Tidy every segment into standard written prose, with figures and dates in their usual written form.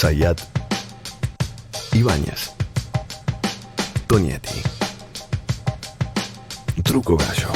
Zayat, Ibáñez, Tonietti. Truco Gallo.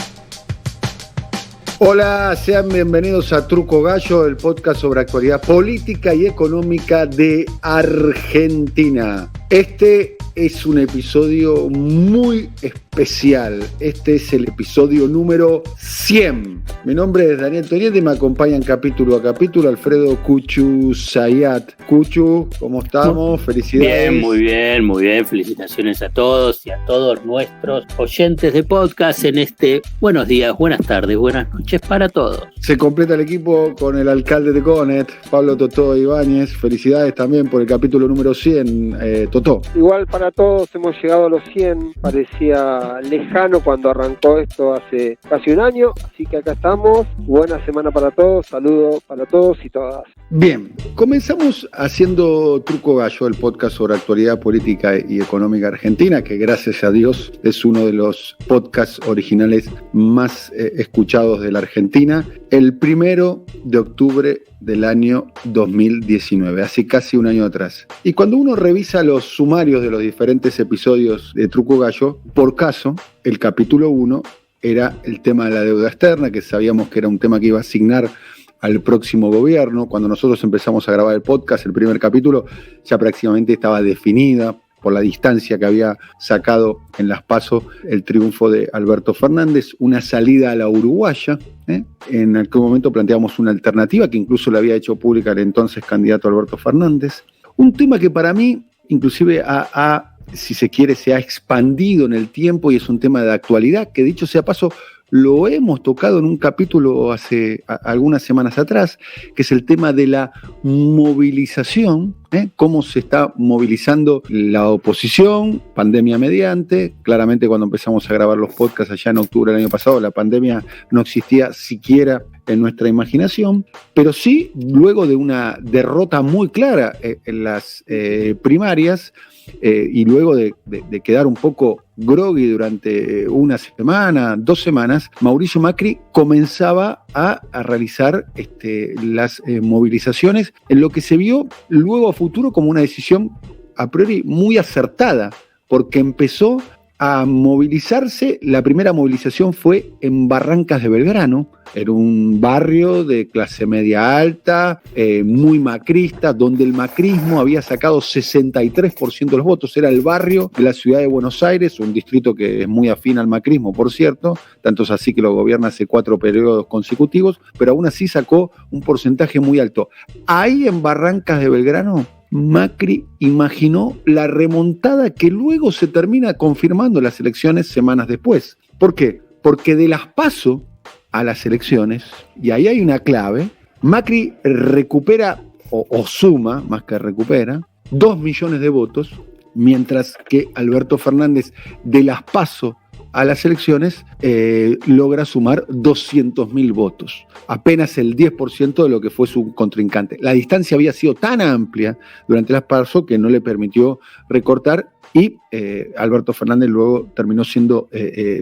Hola, sean bienvenidos a Truco Gallo, el podcast sobre actualidad política y económica de Argentina. Este es un episodio muy especial. Este es el episodio número 100. Mi nombre es Daniel Tonietti y me acompañan capítulo a capítulo Alfredo Cuchu Zayat. Cuchu, ¿cómo estamos? Felicidades. Bien, muy bien. Felicitaciones a todos y a todos nuestros oyentes de podcast en este buenos días, buenas tardes, buenas noches para todos. Se completa el equipo con el alcalde de Conet, Pablo Totó Ibáñez. Felicidades también por el capítulo número 100, Totó. Igual para todos, hemos llegado a los 100, parecía lejano cuando arrancó esto hace casi un año, así que acá estamos. Buena semana para todos, saludos para todos y todas. Bien, comenzamos haciendo Truco Gallo, el podcast sobre actualidad política y económica argentina, que gracias a Dios es uno de los podcasts originales más escuchados de la Argentina, el 1 de octubre del año 2019, hace casi un año atrás. Y cuando uno revisa los sumarios de los diferentes episodios de Truco Gallo, por caso, el capítulo 1 era el tema de la deuda externa, que sabíamos que era un tema que iba a asignar al próximo gobierno. Cuando nosotros empezamos a grabar el podcast, el primer capítulo ya prácticamente estaba definida por la distancia que había sacado en las PASO el triunfo de Alberto Fernández, una salida a la uruguaya. En aquel momento planteamos una alternativa que incluso la había hecho pública el entonces candidato Alberto Fernández. Un tema que para mí, inclusive si se quiere, se ha expandido en el tiempo y es un tema de actualidad, que dicho sea paso, lo hemos tocado en un capítulo hace algunas semanas atrás, que es el tema de la movilización, cómo se está movilizando la oposición, pandemia mediante. Claramente cuando empezamos a grabar los podcasts allá en octubre del año pasado, la pandemia no existía siquiera en nuestra imaginación, pero sí luego de una derrota muy clara en las primarias, y luego de quedar un poco groggy durante una semana, 2 semanas, Mauricio Macri comenzaba a realizar las movilizaciones en lo que se vio luego a futuro como una decisión a priori muy acertada, porque empezó a movilizarse. La primera movilización fue en Barrancas de Belgrano, era un barrio de clase media alta, muy macrista, donde el macrismo había sacado 63% de los votos. Era el barrio de la ciudad de Buenos Aires, un distrito que es muy afín al macrismo, por cierto, tanto es así que lo gobierna hace 4 periodos consecutivos, pero aún así sacó un porcentaje muy alto. Ahí en Barrancas de Belgrano, Macri imaginó la remontada que luego se termina confirmando en las elecciones semanas después. ¿Por qué? Porque de las PASO a las elecciones, y ahí hay una clave, Macri recupera o suma, más que recupera, 2 millones de votos, mientras que Alberto Fernández de las PASO a las elecciones logra sumar 200.000 votos, apenas el 10% de lo que fue su contrincante. La distancia había sido tan amplia durante las PASO que no le permitió recortar y Alberto Fernández luego terminó siendo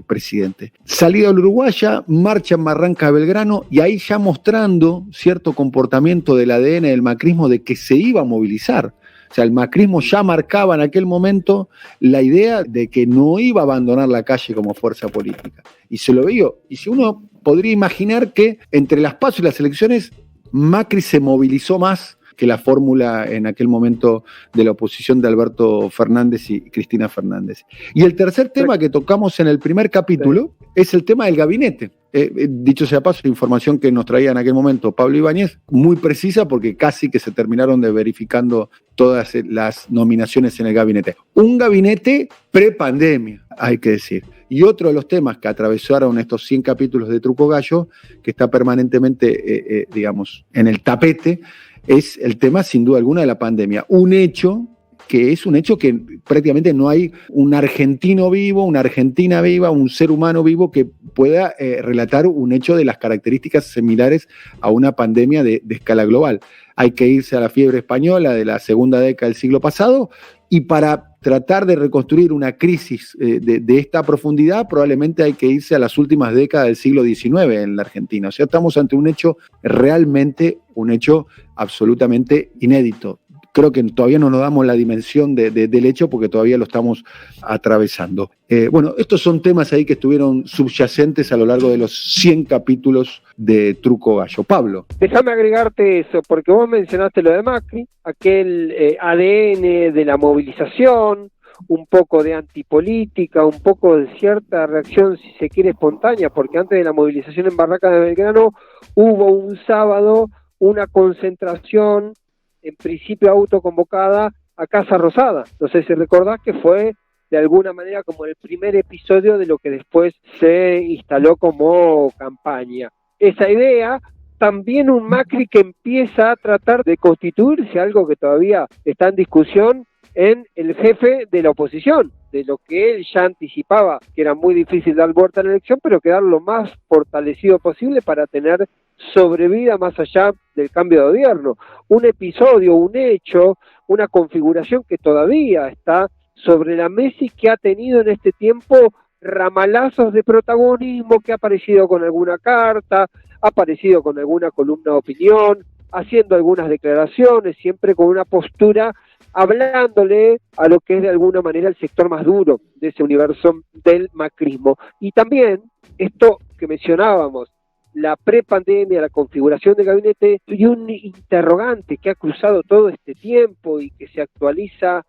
presidente. Salida a la uruguaya, marcha en Barranca de Belgrano y ahí ya mostrando cierto comportamiento del ADN del macrismo de que se iba a movilizar. O sea, el macrismo ya marcaba en aquel momento la idea de que no iba a abandonar la calle como fuerza política. Y se lo vio. Y si uno podría imaginar que entre las PASO y las elecciones, Macri se movilizó más que la fórmula en aquel momento de la oposición de Alberto Fernández y Cristina Fernández. Y el tercer tema que tocamos en el primer capítulo es el tema del gabinete. Dicho sea paso, la información que nos traía en aquel momento Pablo Ibáñez, muy precisa porque casi que se terminaron de verificando todas las nominaciones en el gabinete. Un gabinete pre-pandemia, hay que decir. Y otro de los temas que atravesaron estos 100 capítulos de Truco Gallo, que está permanentemente, en el tapete, es el tema, sin duda alguna, de la pandemia. Un hecho que prácticamente no hay un argentino vivo, una argentina viva, un ser humano vivo que pueda relatar un hecho de las características similares a una pandemia de escala global. Hay que irse a la fiebre española de la segunda década del siglo pasado y para tratar de reconstruir una crisis de esta profundidad probablemente hay que irse a las últimas décadas del siglo XIX en la Argentina. O sea, estamos ante un hecho realmente, un hecho absolutamente inédito. creo que todavía no nos damos la dimensión del hecho porque todavía lo estamos atravesando. Bueno, estos son temas ahí que estuvieron subyacentes a lo largo de los 100 capítulos de Truco Gallo. Pablo. Déjame agregarte eso, porque vos mencionaste lo de Macri, aquel ADN de la movilización, un poco de antipolítica, un poco de cierta reacción, si se quiere, espontánea, porque antes de la movilización en Barracas de Belgrano hubo un sábado una concentración, en principio autoconvocada, a Casa Rosada. No sé si recordás que fue de alguna manera como el primer episodio de lo que después se instaló como campaña. Esa idea, también un Macri que empieza a tratar de constituirse, algo que todavía está en discusión, en el jefe de la oposición, de lo que él ya anticipaba, que era muy difícil dar vuelta a la elección, pero quedar lo más fortalecido posible para tener sobrevida más allá del cambio de gobierno. Un episodio, un hecho, una configuración que todavía está sobre la mesa y que ha tenido en este tiempo ramalazos de protagonismo, que ha aparecido con alguna carta, ha aparecido con alguna columna de opinión, haciendo algunas declaraciones, siempre con una postura hablándole a lo que es de alguna manera el sector más duro de ese universo del macrismo. Y también esto que mencionábamos, la prepandemia, la configuración del gabinete, y un interrogante que ha cruzado todo este tiempo y que se actualiza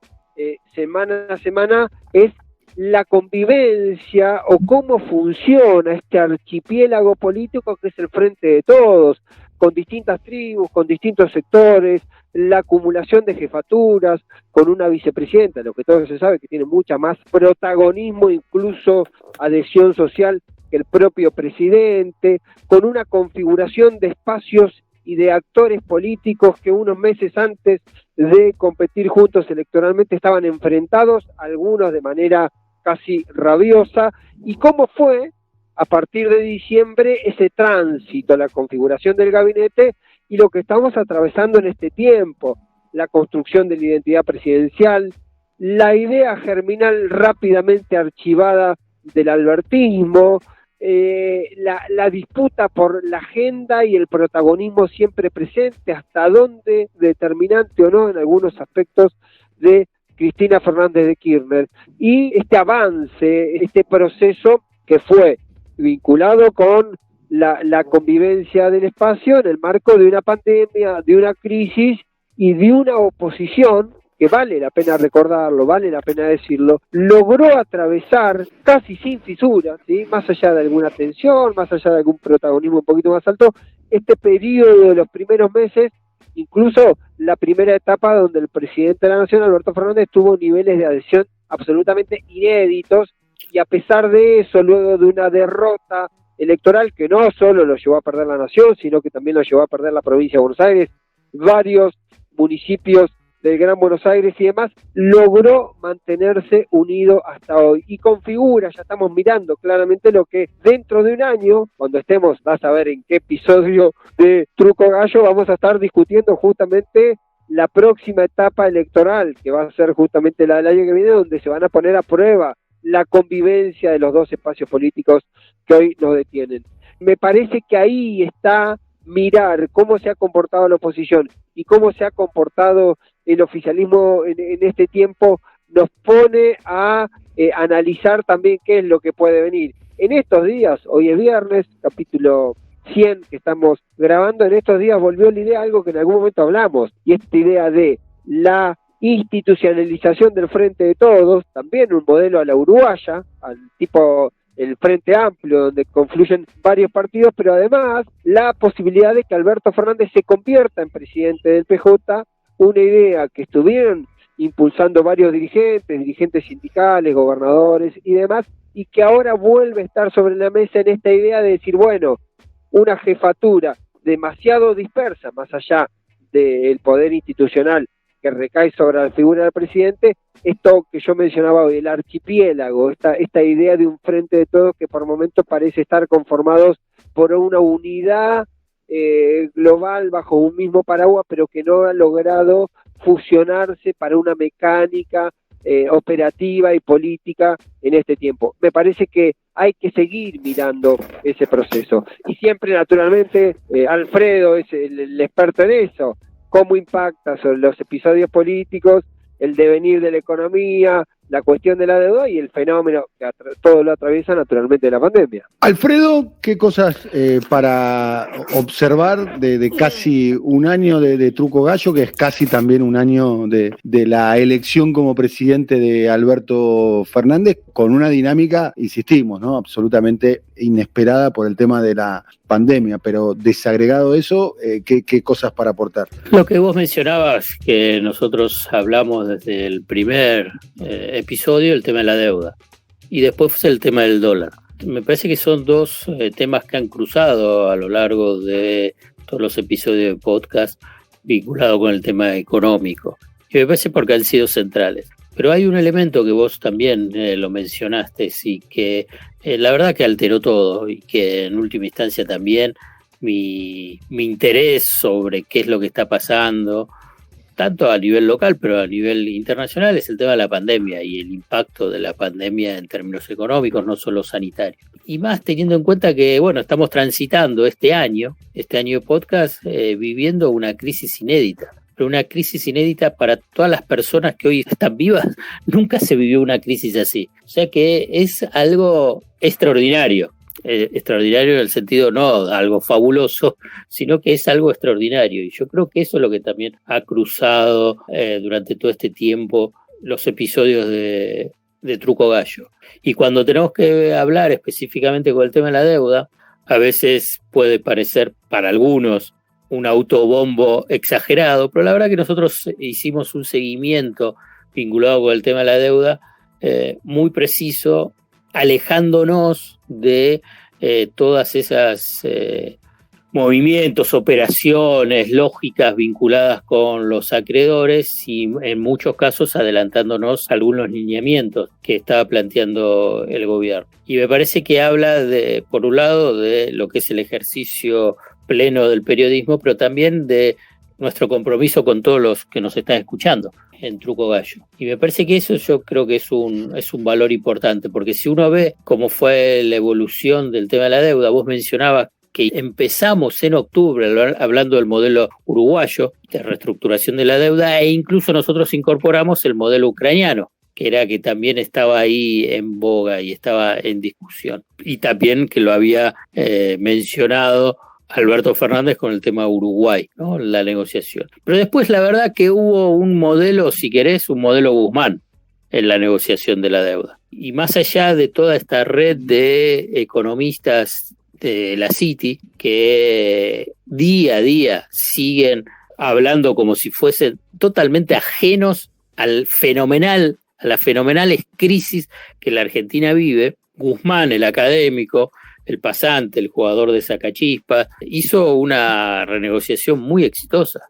semana a semana, es la convivencia o cómo funciona este archipiélago político que es el Frente de Todos, con distintas tribus, con distintos sectores, la acumulación de jefaturas, con una vicepresidenta, lo que todos se sabe que tiene mucha más protagonismo, incluso adhesión social, que el propio presidente, con una configuración de espacios y de actores políticos que unos meses antes de competir juntos electoralmente estaban enfrentados, algunos de manera casi rabiosa, y cómo fue a partir de diciembre ese tránsito, la configuración del gabinete y lo que estamos atravesando en este tiempo, la construcción de la identidad presidencial, la idea germinal rápidamente archivada del albertismo, la disputa por la agenda y el protagonismo siempre presente, hasta dónde determinante o no en algunos aspectos de Cristina Fernández de Kirchner, y este avance, este proceso que fue vinculado con la convivencia del espacio en el marco de una pandemia, de una crisis y de una oposición que vale la pena recordarlo, vale la pena decirlo, logró atravesar casi sin fisuras, ¿sí? Más allá de alguna tensión, más allá de algún protagonismo un poquito más alto, este periodo de los primeros meses, incluso la primera etapa donde el presidente de la Nación, Alberto Fernández, tuvo niveles de adhesión absolutamente inéditos, y a pesar de eso, luego de una derrota electoral que no solo lo llevó a perder la Nación, sino que también lo llevó a perder la provincia de Buenos Aires, varios municipios del Gran Buenos Aires y demás, logró mantenerse unido hasta hoy y configura, ya estamos mirando claramente lo que dentro de un año, cuando estemos, vas a ver en qué episodio de Truco Gallo, vamos a estar discutiendo justamente la próxima etapa electoral, que va a ser justamente la del año que viene, donde se van a poner a prueba la convivencia de los dos espacios políticos que hoy nos detienen. Me parece que ahí está mirar cómo se ha comportado la oposición y cómo se ha comportado el oficialismo en este tiempo, nos pone a analizar también qué es lo que puede venir. En estos días, hoy es viernes, capítulo 100 que estamos grabando, en estos días volvió la idea, algo que en algún momento hablamos, y esta idea de la institucionalización del Frente de Todos, también un modelo a la uruguaya, al tipo el Frente Amplio, donde confluyen varios partidos, pero además la posibilidad de que Alberto Fernández se convierta en presidente del PJ, una idea que estuvieron impulsando varios dirigentes sindicales, gobernadores y demás, y que ahora vuelve a estar sobre la mesa en esta idea de decir, bueno, una jefatura demasiado dispersa, más allá del poder institucional que recae sobre la figura del presidente, esto que yo mencionaba hoy, el archipiélago, esta idea de un Frente de Todos que por momentos parece estar conformados por una unidad global bajo un mismo paraguas, pero que no ha logrado fusionarse para una mecánica operativa y política en este tiempo. Me parece que hay que seguir mirando ese proceso. Y siempre, naturalmente, Alfredo es el experto en eso. cómo impacta sobre los episodios políticos, el devenir de la economía, la cuestión de la deuda y el fenómeno que todo lo atraviesa naturalmente de la pandemia. Alfredo, ¿qué cosas para observar de casi un año de Truco Gallo, que es casi también un año de la elección como presidente de Alberto Fernández, con una dinámica, insistimos, ¿no?, absolutamente inesperada por el tema de la pandemia, pero desagregado eso, ¿qué cosas para aportar? Lo que vos mencionabas, que nosotros hablamos desde el primer episodio, el tema de la deuda, y después el tema del dólar. Me parece que son dos temas que han cruzado a lo largo de todos los episodios de podcast vinculados con el tema económico, y me parece porque han sido centrales. Pero hay un elemento que vos también lo mencionaste, y que la verdad que alteró todo, y que en última instancia también mi interés sobre qué es lo que está pasando, tanto a nivel local, pero a nivel internacional, es el tema de la pandemia y el impacto de la pandemia en términos económicos, no solo sanitarios. Y más teniendo en cuenta que, bueno, estamos transitando este año de podcast, viviendo una crisis inédita. Pero una crisis inédita para todas las personas que hoy están vivas. Nunca se vivió una crisis así. O sea que es algo extraordinario. Extraordinario en el sentido no algo fabuloso, sino que es algo extraordinario, y yo creo que eso es lo que también ha cruzado durante todo este tiempo los episodios de Truco Gallo. Y cuando tenemos que hablar específicamente con el tema de la deuda, a veces puede parecer para algunos un autobombo exagerado, pero la verdad que nosotros hicimos un seguimiento vinculado con el tema de la deuda muy preciso, alejándonos de todas esas movimientos, operaciones, lógicas vinculadas con los acreedores, y en muchos casos adelantándonos a algunos lineamientos que estaba planteando el gobierno. Y me parece que habla, por un lado, de lo que es el ejercicio pleno del periodismo, pero también de nuestro compromiso con todos los que nos están escuchando en Truco Gallo. Y me parece que eso yo creo que es un valor importante, porque si uno ve cómo fue la evolución del tema de la deuda, vos mencionabas que empezamos en octubre hablando del modelo uruguayo de reestructuración de la deuda, e incluso nosotros incorporamos el modelo ucraniano, que también estaba ahí en boga y estaba en discusión. Y también que lo había mencionado Alberto Fernández con el tema Uruguay, ¿no?, la negociación. Pero después la verdad que hubo un modelo, si querés, un modelo Guzmán en la negociación de la deuda. Y más allá de toda esta red de economistas de la City que día a día siguen hablando como si fuesen totalmente ajenos a la fenomenal crisis que la Argentina vive, Guzmán, el académico, el pasante, el jugador de sacachispas, hizo una renegociación muy exitosa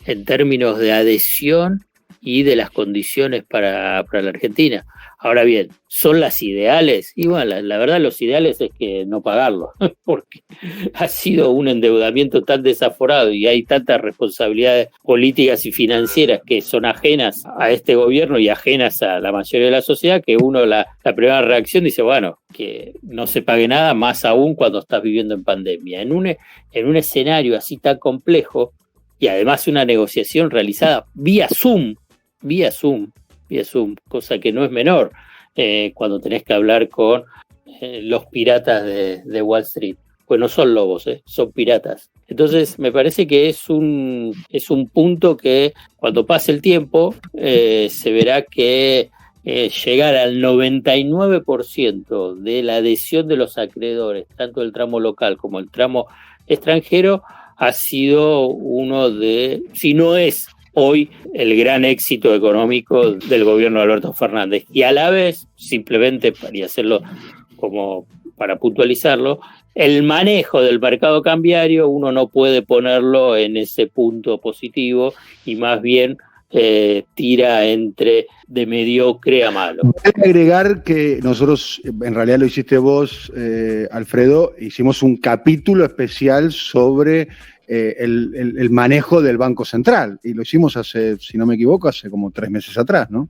en términos de adhesión y de las condiciones para la Argentina. Ahora bien, ¿son las ideales? Y bueno, la verdad los ideales es que no pagarlo, porque ha sido un endeudamiento tan desaforado y hay tantas responsabilidades políticas y financieras que son ajenas a este gobierno y ajenas a la mayoría de la sociedad, que uno la primera reacción dice, bueno, que no se pague nada, más aún cuando estás viviendo en pandemia. En un escenario así tan complejo, y además una negociación realizada vía Zoom, cosa que no es menor cuando tenés que hablar con los piratas de Wall Street. Pues no son lobos, son piratas. Entonces me parece que es un punto que cuando pase el tiempo se verá que llegar al 99% de la adhesión de los acreedores, tanto del tramo local como el tramo extranjero, ha sido uno de, si no es hoy, el gran éxito económico del gobierno de Alberto Fernández. Y a la vez, simplemente para hacerlo como para puntualizarlo, el manejo del mercado cambiario uno no puede ponerlo en ese punto positivo, y más bien tira entre de mediocre a malo. Voy a agregar que nosotros, en realidad lo hiciste vos, Alfredo, hicimos un capítulo especial sobre el manejo del Banco Central. Y lo hicimos hace, si no me equivoco, hace como 3 meses atrás, ¿no?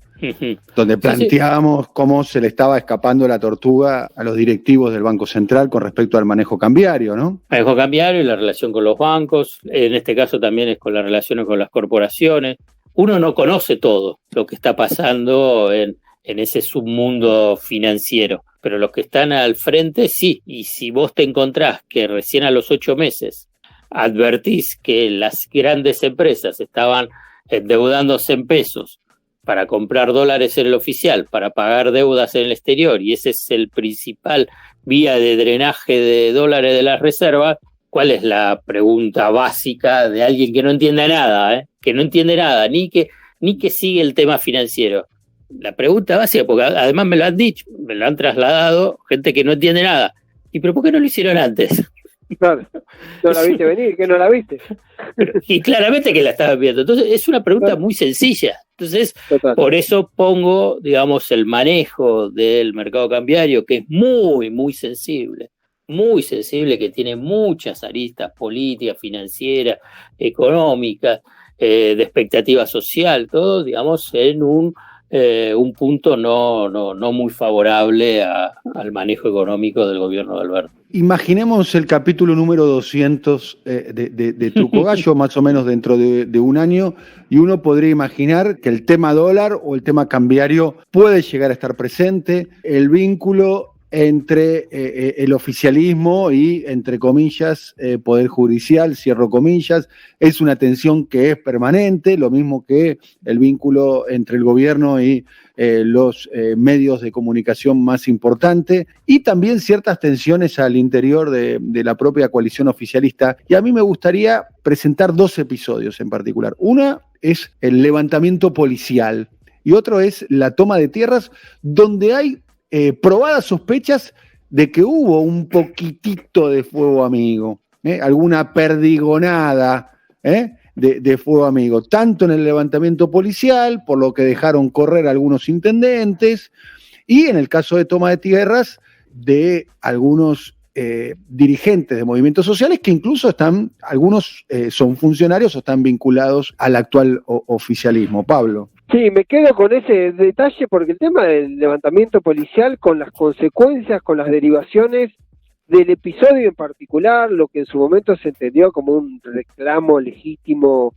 Donde planteábamos cómo se le estaba escapando la tortuga a los directivos del Banco Central con respecto al manejo cambiario, ¿no? Manejo cambiario y la relación con los bancos, en este caso también es con las relaciones con las corporaciones. Uno no conoce todo lo que está pasando en ese submundo financiero, pero los que están al frente sí, y si vos te encontrás que recién a los 8 meses advertís que las grandes empresas estaban endeudándose en pesos para comprar dólares en el oficial, para pagar deudas en el exterior, y ese es el principal vía de drenaje de dólares de las reservas, ¿cuál es la pregunta básica de alguien que no entiende nada, que no entiende nada, ni que sigue el tema financiero? La pregunta básica, porque además me lo han dicho, me lo han trasladado gente que no entiende nada. ¿Y pero por qué no lo hicieron antes? Claro, no la viste venir, que no la viste. Y claramente que la estaban viendo. Entonces es una pregunta muy sencilla. Entonces, Total. Por eso pongo, digamos, el manejo del mercado cambiario, que es muy, muy sensible, que tiene muchas aristas políticas, financieras, económicas, de expectativa social, todo, digamos, en un punto no muy favorable al manejo económico del gobierno de Alberto. Imaginemos el capítulo número 200 de Truco Gallo, más o menos dentro de un año, y uno podría imaginar que el tema dólar o el tema cambiario puede llegar a estar presente, el vínculo entre el oficialismo y, entre comillas, poder judicial, cierro comillas, es una tensión que es permanente, lo mismo que el vínculo entre el gobierno y los medios de comunicación más importantes, y también ciertas tensiones al interior de la propia coalición oficialista. Y a mí me gustaría presentar 2 episodios en particular. Una es el levantamiento policial y otro es la toma de tierras, donde hay probadas sospechas de que hubo un poquitito de fuego amigo, alguna perdigonada de fuego amigo, tanto en el levantamiento policial, por lo que dejaron correr algunos intendentes, y en el caso de toma de tierras de algunos dirigentes de movimientos sociales que incluso algunos son funcionarios o están vinculados al actual oficialismo. Pablo. Sí, me quedo con ese detalle porque el tema del levantamiento policial, con las consecuencias, con las derivaciones del episodio en particular, lo que en su momento se entendió como un reclamo legítimo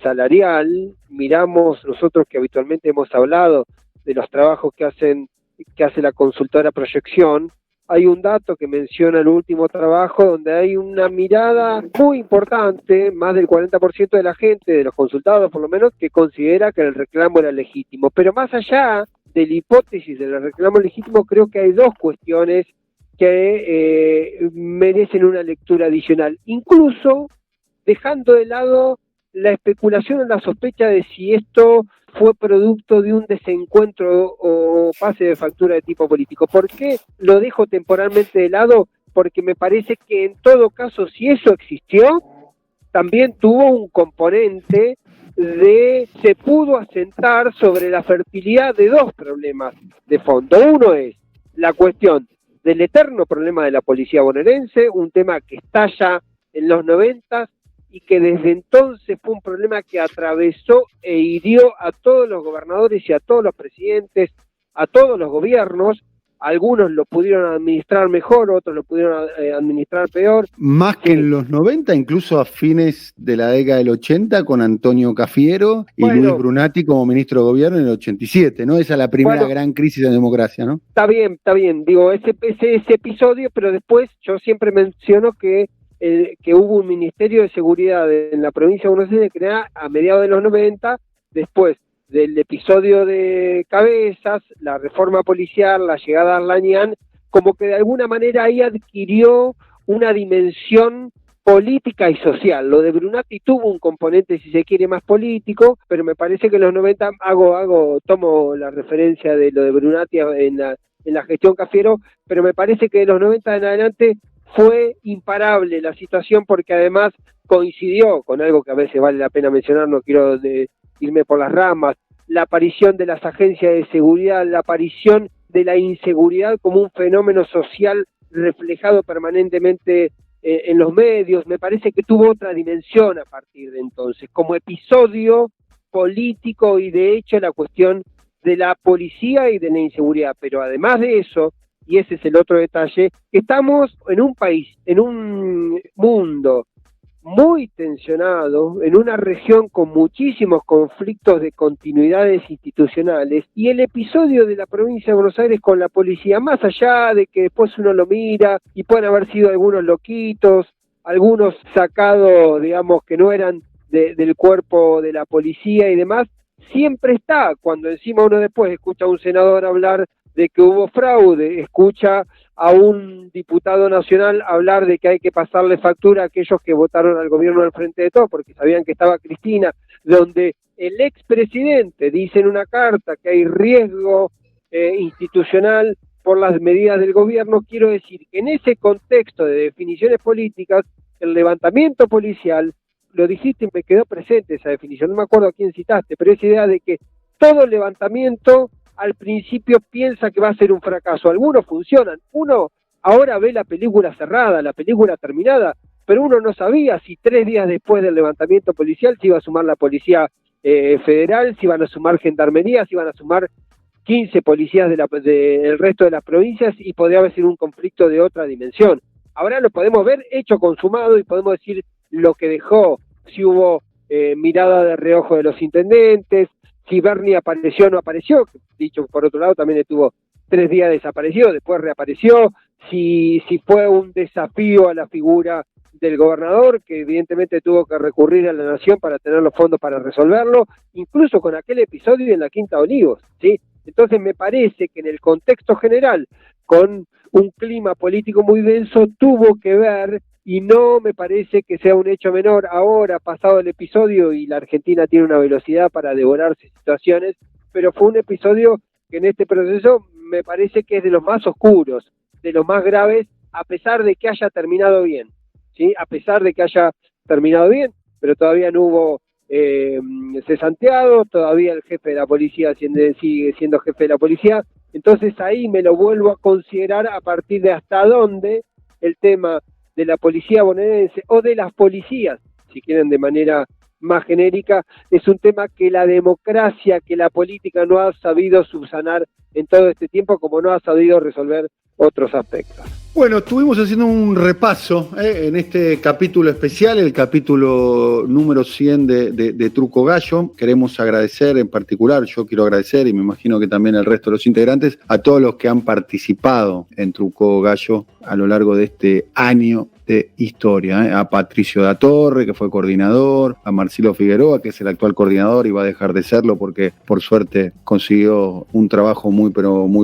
salarial, miramos nosotros que habitualmente hemos hablado de los trabajos que hace la consultora Proyección. Hay un dato que menciona el último trabajo donde hay una mirada muy importante, más del 40% de la gente, de los consultados por lo menos, que considera que el reclamo era legítimo. Pero más allá de la hipótesis del reclamo legítimo, creo que hay 2 cuestiones que merecen una lectura adicional, incluso dejando de lado la especulación o la sospecha de si esto fue producto de un desencuentro o pase de factura de tipo político. ¿Por qué lo dejo temporalmente de lado? Porque me parece que en todo caso, si eso existió, también tuvo un componente de se pudo asentar sobre la fertilidad de 2 problemas de fondo. Uno es la cuestión del eterno problema de la policía bonaerense, un tema que estalla en los 90 y que desde entonces fue un problema que atravesó e hirió a todos los gobernadores y a todos los presidentes, a todos los gobiernos. Algunos lo pudieron administrar mejor, otros lo pudieron administrar peor. Más que en los 90, incluso a fines de la década del 80, con Antonio Cafiero y Luis Brunati como ministro de gobierno en el 87, ¿no? Esa es la primera gran crisis de democracia, ¿no? Está bien, digo, ese episodio, pero después yo siempre menciono que hubo un Ministerio de Seguridad en la provincia de Buenos Aires creado a mediados de los 90, después del episodio de Cabezas, la reforma policial, la llegada a Arlañán, como que de alguna manera ahí adquirió una dimensión política y social. Lo de Brunati tuvo un componente, si se quiere, más político, pero me parece que en los 90 tomo la referencia de lo de Brunati en la gestión Cafiero, pero me parece que de los 90 en adelante fue imparable la situación porque además coincidió con algo que a veces vale la pena mencionar, no quiero irme por las ramas, la aparición de las agencias de seguridad, la aparición de la inseguridad como un fenómeno social reflejado permanentemente en los medios, me parece que tuvo otra dimensión a partir de entonces, como episodio político y de hecho la cuestión de la policía y de la inseguridad. Pero además de eso, y ese es el otro detalle, estamos en un país, en un mundo muy tensionado, en una región con muchísimos conflictos de continuidades institucionales, y el episodio de la provincia de Buenos Aires con la policía, más allá de que después uno lo mira y pueden haber sido algunos loquitos, algunos sacados, digamos, que no eran del cuerpo de la policía y demás, siempre está, cuando encima uno después escucha a un senador hablar de que hubo fraude, escucha a un diputado nacional hablar de que hay que pasarle factura a aquellos que votaron al gobierno del Frente de Todos porque sabían que estaba Cristina, donde el expresidente dice en una carta que hay riesgo institucional por las medidas del gobierno. Quiero decir que en ese contexto de definiciones políticas, el levantamiento policial, lo dijiste y me quedó presente esa definición, no me acuerdo a quién citaste, pero esa idea de que todo levantamiento al principio piensa que va a ser un fracaso. Algunos funcionan. Uno ahora ve la película cerrada, la película terminada, pero uno no sabía si 3 días después del levantamiento policial se iba a sumar la policía federal, si iban a sumar gendarmería, si iban a sumar 15 policías del resto de las provincias, y podría haber sido un conflicto de otra dimensión. Ahora lo podemos ver hecho, consumado, y podemos decir lo que dejó, si hubo mirada de reojo de los intendentes, si Bernie apareció o no apareció, dicho por otro lado, también estuvo 3 días desaparecido, después reapareció, si fue un desafío a la figura del gobernador, que evidentemente tuvo que recurrir a la nación para tener los fondos para resolverlo, incluso con aquel episodio en la Quinta Olivos, ¿sí? Entonces me parece que en el contexto general, con un clima político muy denso, tuvo que ver, y no me parece que sea un hecho menor ahora, pasado el episodio, y la Argentina tiene una velocidad para devorarse situaciones, pero fue un episodio que en este proceso me parece que es de los más oscuros, de los más graves, a pesar de que haya terminado bien, ¿sí? A pesar de que haya terminado bien, pero todavía no hubo cesanteado, todavía el jefe de la policía sigue siendo jefe de la policía, entonces ahí me lo vuelvo a considerar a partir de hasta dónde el tema de la policía bonaerense, o de las policías, si quieren de manera más genérica, es un tema que la democracia, que la política no ha sabido subsanar en todo este tiempo, como no ha sabido resolver otros aspectos. Bueno, estuvimos haciendo un repaso en este capítulo especial, el capítulo número 100 de Truco Gallo. Queremos agradecer en particular, yo quiero agradecer, y me imagino que también el resto de los integrantes, a todos los que han participado en Truco Gallo a lo largo de este año de historia, a Patricio da Torre, que fue coordinador, a Marcelo Figueroa, que es el actual coordinador y va a dejar de serlo porque por suerte consiguió un trabajo muy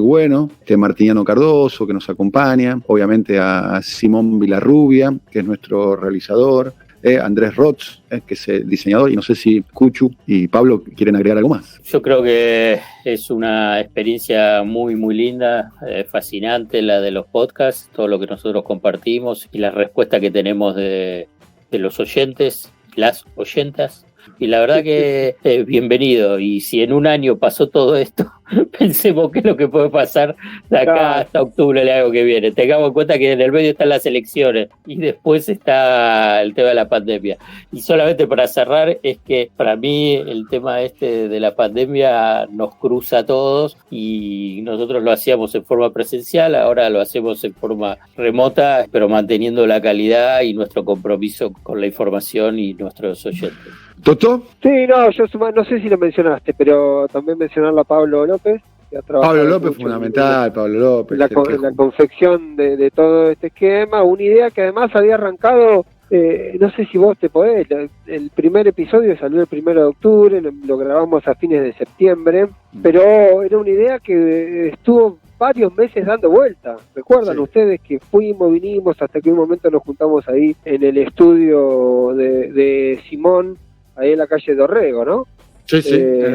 bueno, Martiniano Cardoso, que nos acompaña, obviamente a Simón Vilarrubia, que es nuestro realizador, Andrés Rotz, que es el diseñador, y no sé si Cuchu y Pablo quieren agregar algo más. Yo creo que es una experiencia muy linda, fascinante la de los podcasts, todo lo que nosotros compartimos y la respuesta que tenemos de los oyentes, las oyentas. Y la verdad que bienvenido, y si en un año pasó todo esto, pensemos qué es lo que puede pasar de acá hasta octubre del año que viene. Tengamos en cuenta que en el medio están las elecciones y después está el tema de la pandemia. Y solamente para cerrar, es que para mí el tema de la pandemia nos cruza a todos, y nosotros lo hacíamos en forma presencial, ahora lo hacemos en forma remota, pero manteniendo la calidad y nuestro compromiso con la información y nuestros oyentes. ¿Toto? Sí, no, yo no sé si lo mencionaste, pero también mencionarlo a Pablo López. Que ha Pablo López, fundamental, Pablo López. La confección de todo este esquema, una idea que además había arrancado, no sé si vos te podés, el primer episodio salió el 1 de octubre, lo grabamos a fines de septiembre, pero era una idea que estuvo varios meses dando vuelta. ¿Recuerdan ustedes que fuimos, vinimos, hasta que un momento nos juntamos ahí en el estudio de Simón, ahí en la calle Dorrego, ¿no? Sí,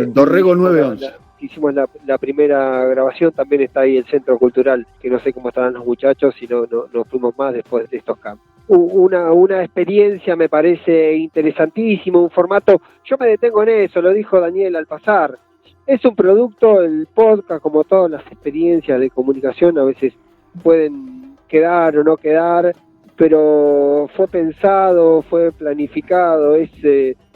Dorrego 911. Hicimos la primera grabación, también está ahí el Centro Cultural, que no sé cómo estarán los muchachos, si no fuimos más después de estos cambios. Una experiencia me parece interesantísimo, un formato, yo me detengo en eso, lo dijo Daniel al pasar, es un producto, el podcast, como todas las experiencias de comunicación, a veces pueden quedar o no quedar, pero fue pensado, fue planificado, es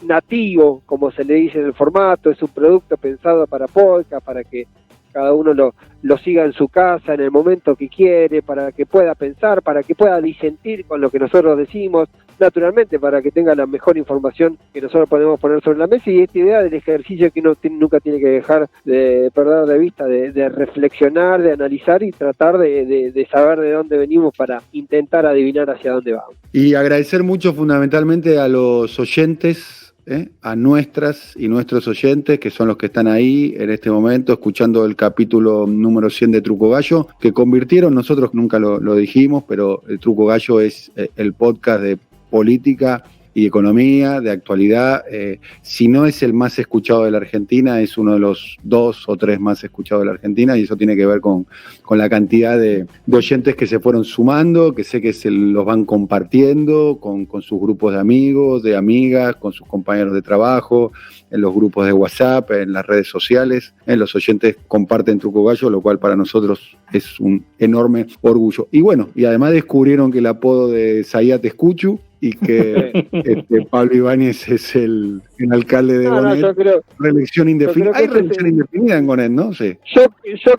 nativo, como se le dice en el formato, es un producto pensado para podcast, para que cada uno lo siga en su casa en el momento que quiere, para que pueda pensar, para que pueda disentir con lo que nosotros decimos, naturalmente para que tenga la mejor información que nosotros podemos poner sobre la mesa, y esta idea del ejercicio que uno nunca tiene que dejar de perder de vista, de reflexionar, de analizar y tratar de saber de dónde venimos para intentar adivinar hacia dónde vamos. Y agradecer mucho fundamentalmente a los oyentes, a nuestras y nuestros oyentes, que son los que están ahí en este momento escuchando el capítulo número 100 de Truco Gallo, que convirtieron, nosotros nunca lo dijimos, pero el Truco Gallo es el podcast de política y economía, de actualidad. Si no es el más escuchado de la Argentina, es uno de los 2 o 3 más escuchados de la Argentina, y eso tiene que ver con la cantidad de oyentes que se fueron sumando, que sé que los van compartiendo con sus grupos de amigos, de amigas, con sus compañeros de trabajo, en los grupos de WhatsApp, en las redes sociales. Los oyentes comparten Truco Gallo, lo cual para nosotros es un enorme orgullo. Y bueno, y además descubrieron que el apodo de Zayat es Cuchu, y que Pablo Ibáñez es el alcalde de Gonet. Yo creo, reelección indefinida. Hay reelección indefinida en Gonet, ¿no? Sí. Yo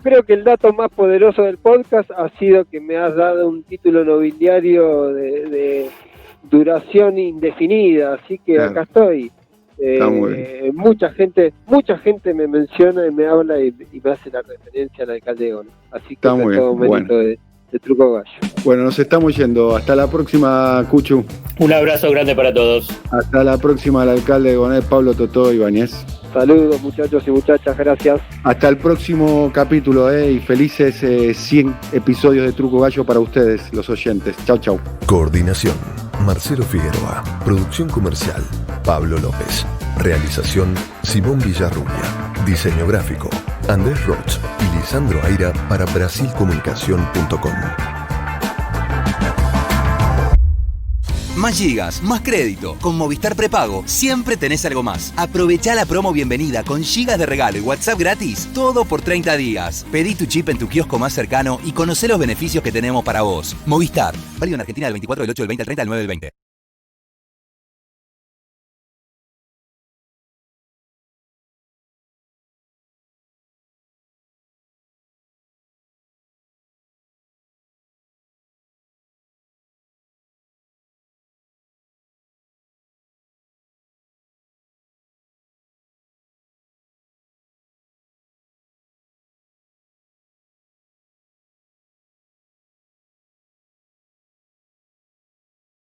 creo que el dato más poderoso del podcast ha sido que me has dado un título nobiliario de duración indefinida, así que claro, acá estoy. Mucha gente me menciona y me habla y me hace la referencia al alcalde de Gonet. Así que está muy todo mérito de Truco Gallo. Bueno, nos estamos yendo. Hasta la próxima, Cuchu. Un abrazo grande para todos. Hasta la próxima, al alcalde de Gonet, Pablo Totó Ibáñez. Saludos, muchachos y muchachas, gracias. Hasta el próximo capítulo, y felices 100 episodios de Truco Gallo para ustedes, los oyentes. Chau, chau. Coordinación: Marcelo Figueroa. Producción comercial: Pablo López. Realización: Simón Villarrubia. Diseño gráfico: Andrés Roch y Lisandro Aira para brasilcomunicación.com. Más gigas, más crédito. Con Movistar Prepago siempre tenés algo más. Aprovechá la promo bienvenida con gigas de regalo y WhatsApp gratis. Todo por 30 días. Pedí tu chip en tu kiosco más cercano y conocé los beneficios que tenemos para vos. Movistar. Válido en Argentina del 24 del 8 del 20 al 30 del 9 del 20.